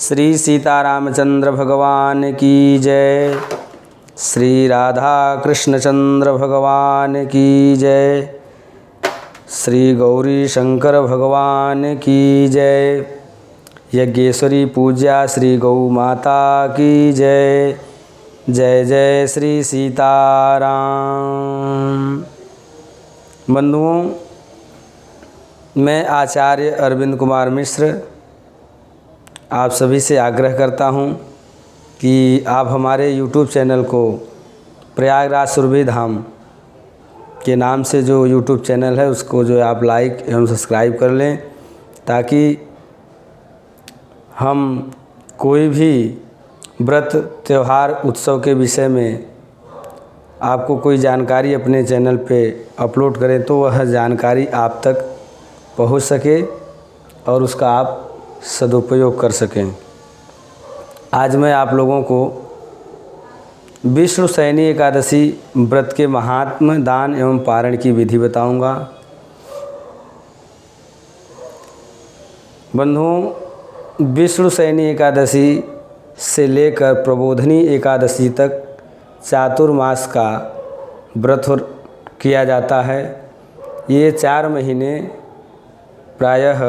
श्री सीतारामचंद्र भगवान की जय। श्री राधा कृष्णचंद्र भगवान की जय। श्री गौरी शंकर भगवान की जय। यज्ञेश्वरी पूज्या श्री गौ माता की जय। जय जय श्री सीताराम। बंधुओं, मैं आचार्य अरविंद कुमार मिश्र आप सभी से आग्रह करता हूं कि आप हमारे YouTube चैनल को प्रयागराज सुरभि धाम के नाम से जो YouTube चैनल है उसको जो आप लाइक एवं सब्सक्राइब कर लें, ताकि हम कोई भी व्रत त्यौहार उत्सव के विषय में आपको कोई जानकारी अपने चैनल पे अपलोड करें तो वह जानकारी आप तक पहुंच सके और उसका आप सदुपयोग कर सकें। आज मैं आप लोगों को विष्णुशयनी एकादशी व्रत के महात्म्य, दान एवं पारण की विधि बताऊंगा। बंधुओं, विष्णुशयनी एकादशी से लेकर प्रबोधनी एकादशी तक चातुर्मास का व्रत किया जाता है। ये 4 महीने प्रायः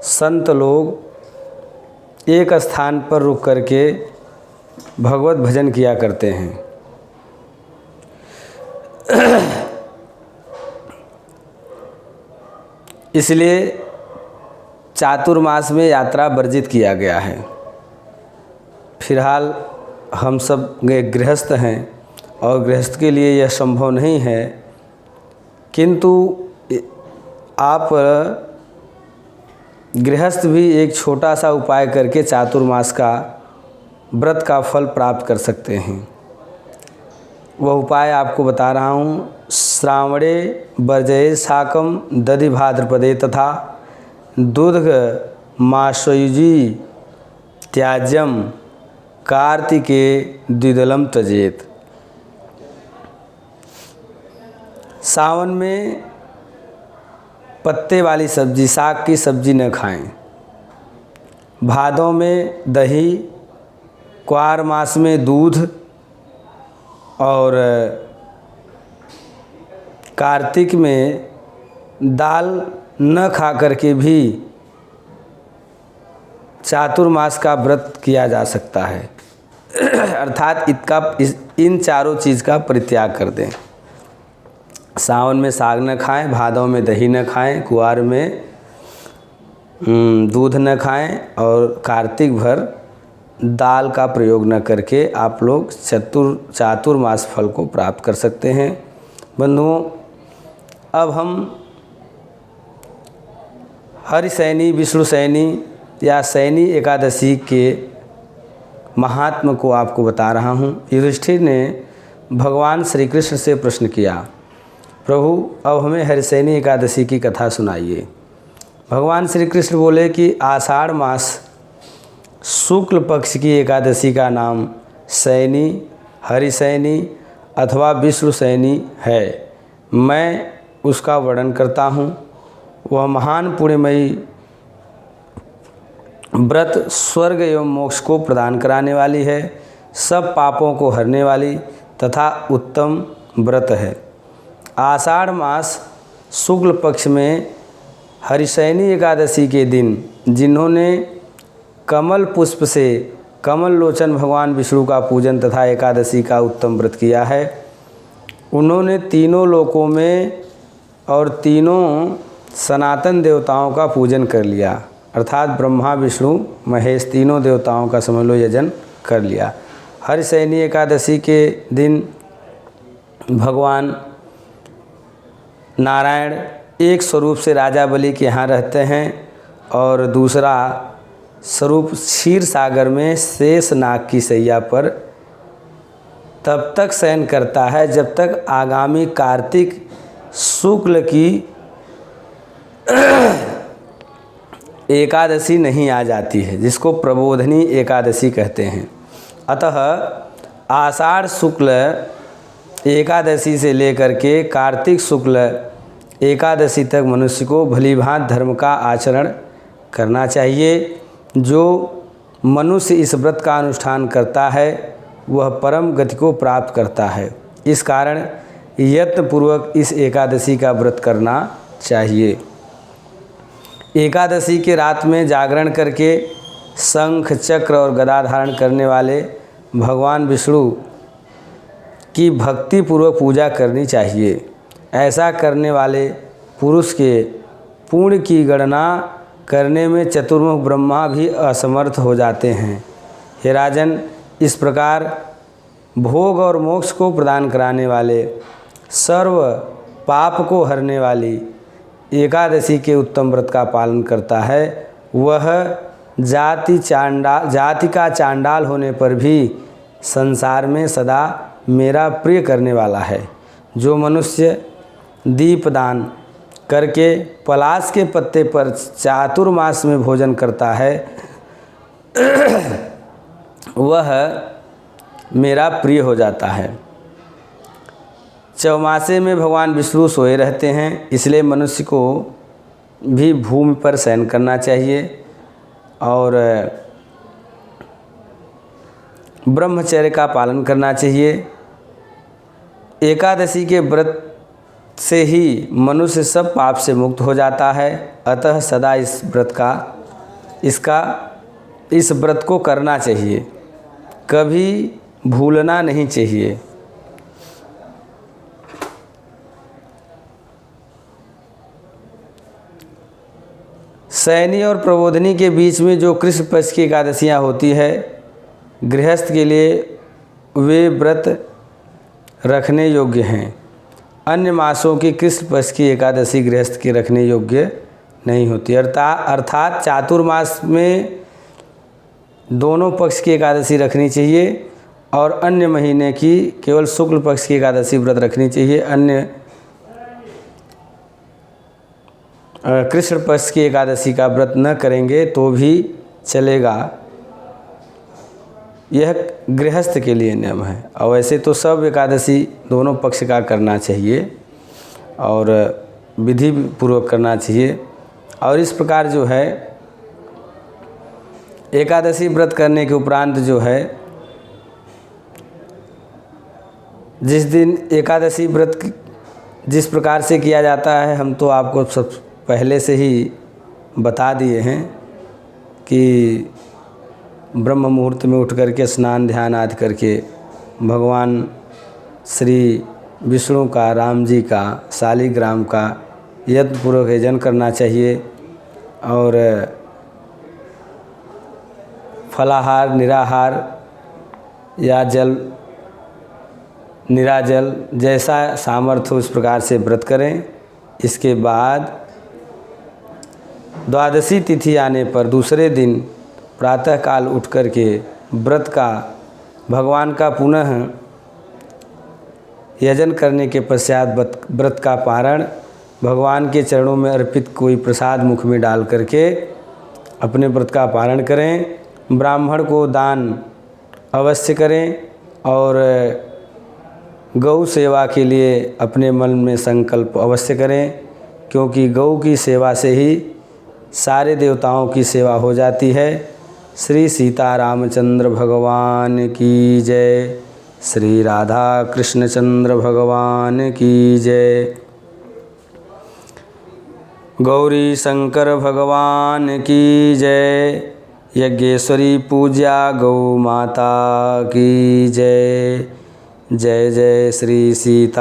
संत लोग एक स्थान पर रुक करके भगवत भजन किया करते हैं। इसलिए चातुर्मास में यात्रा वर्जित किया गया है। फिलहाल हम सब गृहस्थ हैं और गृहस्थ के लिए यह संभव नहीं है, किंतु आप गृहस्थ भी एक छोटा सा उपाय करके चातुर्मास का व्रत का फल प्राप्त कर सकते हैं। वह उपाय आपको बता रहा हूँ। श्रावणे वर्जये शाकम दधि भाद्रपदे तथा दुर्ग मासयुजी त्याज्यम कार्तिके द्विदलम त्यजेत। सावन में पत्ते वाली सब्जी, साग की सब्जी न खाएं। भादों में दही, क्वार मास में दूध और कार्तिक में दाल न खा करके भी चातुर्मास का व्रत किया जा सकता है। अर्थात इन चारों चीज़ का परित्याग कर दें। सावन में साग न खाएं, भादों में दही न खाएं, कुआर में दूध न खाएं और कार्तिक भर दाल का प्रयोग न करके आप लोग चातुर्मास फल को प्राप्त कर सकते हैं। बंधुओं, अब हम हरिशयनी, विष्णुशयनी या शयनी एकादशी के महात्म्य को आपको बता रहा हूँ। युधिष्ठिर ने भगवान श्री कृष्ण से प्रश्न किया, प्रभु अब हमें हरिशयनी एकादशी की कथा सुनाइए। भगवान श्री कृष्ण बोले कि आषाढ़ मास शुक्ल पक्ष की एकादशी का नाम शयनी, हरिशयनी अथवा विष्णुशयनी है। मैं उसका वर्णन करता हूँ। वह महान पुण्यमयी व्रत स्वर्ग एवं मोक्ष को प्रदान कराने वाली है, सब पापों को हरने वाली तथा उत्तम व्रत है। आषाढ़ मास शुक्ल पक्ष में हरिशयनी एकादशी के दिन जिन्होंने कमल पुष्प से कमल लोचन भगवान विष्णु का पूजन तथा एकादशी का उत्तम व्रत किया है, उन्होंने तीनों लोकों में और तीनों सनातन देवताओं का पूजन कर लिया। अर्थात ब्रह्मा, विष्णु, महेश तीनों देवताओं का समझ लो यजन कर लिया। हरिशयनी एकादशी के दिन भगवान नारायण एक स्वरूप से राजा बलि के यहाँ रहते हैं और दूसरा स्वरूप क्षीर सागर में शेष नाग की शैया पर तब तक शयन करता है जब तक आगामी कार्तिक शुक्ल की एकादशी नहीं आ जाती है, जिसको प्रबोधनी एकादशी कहते हैं। अतः आषाढ़ शुक्ल एकादशी से लेकर के कार्तिक शुक्ल एकादशी तक मनुष्य को भलीभांत धर्म का आचरण करना चाहिए, जो मनुष्य इस व्रत का अनुष्ठान करता है वह परम गति को प्राप्त करता है। इस कारण यत्नपूर्वक इस एकादशी का व्रत करना चाहिए। एकादशी के रात में जागरण करके शंख चक्र और गदा धारण करने वाले भगवान विष्णु की भक्ति पूर्वक पूजा करनी चाहिए। ऐसा करने वाले पुरुष के पुण्य की गणना करने में चतुर्मुख ब्रह्मा भी असमर्थ हो जाते हैं। हे राजन, इस प्रकार भोग और मोक्ष को प्रदान कराने वाले सर्व पाप को हरने वाली एकादशी के उत्तम व्रत का पालन करता है वह जाति का चांडाल होने पर भी संसार में सदा मेरा प्रिय करने वाला है। जो मनुष्य दीपदान करके पलाश के पत्ते पर चातुर्मास में भोजन करता है वह मेरा प्रिय हो जाता है। चौमासे में भगवान विष्णु सोए रहते हैं, इसलिए मनुष्य को भी भूमि पर शयन करना चाहिए और ब्रह्मचर्य का पालन करना चाहिए। एकादशी के व्रत से ही मनुष्य सब पाप से मुक्त हो जाता है। अतः सदा इस व्रत को करना चाहिए, कभी भूलना नहीं चाहिए। शयनी और प्रबोधनी के बीच में जो कृष्ण पक्ष की एकादशियाँ होती है, गृहस्थ के लिए वे व्रत रखने योग्य हैं। अन्य मासों की कृष्ण पक्ष की एकादशी गृहस्थ के रखने योग्य नहीं होती। अर्थात चातुर्मास में दोनों पक्ष की एकादशी रखनी चाहिए और अन्य महीने की केवल शुक्ल पक्ष की एकादशी व्रत रखनी चाहिए। अन्य कृष्ण पक्ष की एकादशी का व्रत न करेंगे तो भी चलेगा। यह गृहस्थ के लिए नियम है और वैसे तो सब एकादशी दोनों पक्ष का करना चाहिए और विधि पूर्वक करना चाहिए। और इस प्रकार जो है एकादशी व्रत करने के उपरांत जो है जिस दिन एकादशी व्रत जिस प्रकार से किया जाता है हम तो आपको सब पहले से ही बता दिए हैं कि ब्रह्म मुहूर्त में उठ करके स्नान ध्यान आदि करके भगवान श्री विष्णु का, राम जी का, शालिग्राम का यत्नपूर्वक यजन करना चाहिए और फलाहार, निराहार या जल निराजल जैसा सामर्थ्य उस प्रकार से व्रत करें। इसके बाद द्वादशी तिथि आने पर दूसरे दिन प्रातःकाल उठ कर के व्रत का भगवान का पुनः यजन करने के पश्चात व्रत का पारण भगवान के चरणों में अर्पित कोई प्रसाद मुख में डाल करके अपने व्रत का पारण करें। ब्राह्मण को दान अवश्य करें और गौ सेवा के लिए अपने मन में संकल्प अवश्य करें, क्योंकि गौ की सेवा से ही सारे देवताओं की सेवा हो जाती है। श्री सीता रामचंद्र भगवान की जय। श्री राधा कृष्णचंद्र भगवान की जय। गौरी शंकर भगवान की जय। यज्ञेश्वरी पूज्या गौ माता की जय। जय जय श्री सीताराम।